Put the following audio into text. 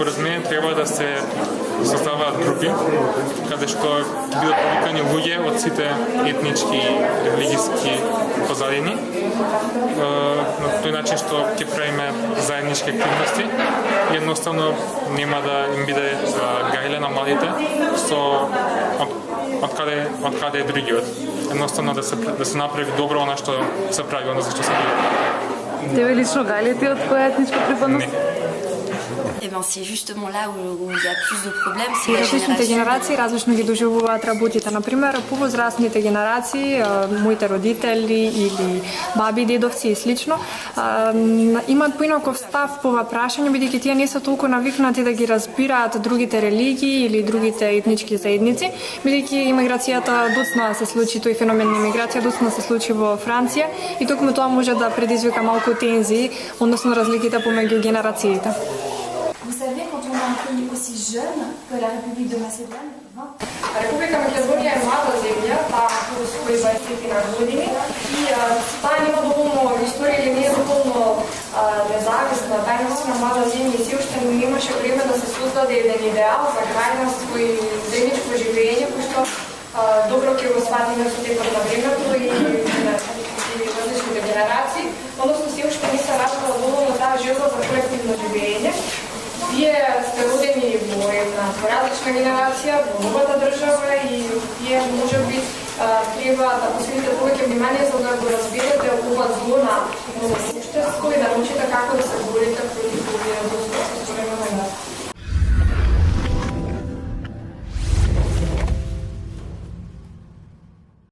според мен треба да се создаваат групи каде што бидат повикани луѓе од сите етнички и религиски позадини. На тој начин што ќе правиме заеднички активности, едноставно нема да им биде гајле на младите со од каде е другиот. Едноставно да се направи добро она што се прави, она за што се прави. Тебе лично гајле ти од која етничка припадност? Eh ben, c'est justement là où il y a plus de problèmes. И различните генерации различно ги доживуваат работите. Например, повозрастните генерации, моите родители или баби, дедовци и слично, имаат поинаков став по ова прашање, бидејќи тие не се толку навикнати да ги разбираат другите религии или другите етнички заедници, бидејќи имиграцијата доцна се случи, тој феномен на имиграција доцна се случи во Франција и токму тоа може да предизвика малку тензии, односно разликите помеѓу генерациите. Vous savez, quand on a un pays aussi jeune que la République de Macédoine, Република Македонија е млада земја, таа во своји 20 години и таа нема доволно историја или не е доволно независна, таа е наистина млада земја и се уште немаше време да се создаде еден идеал за граѓанство и заедничко живење, кој што добро ќе го сватиме со текот на времето и различните генерации, односно се уште не се развила доволно таа желба за колективно живење. Вие сте родени во една различна генерација, во новата држава и вие може би треба да посветите повеќе внимание за да го разберете ова зло на новото општество и да научите како да се борите против овие злословни.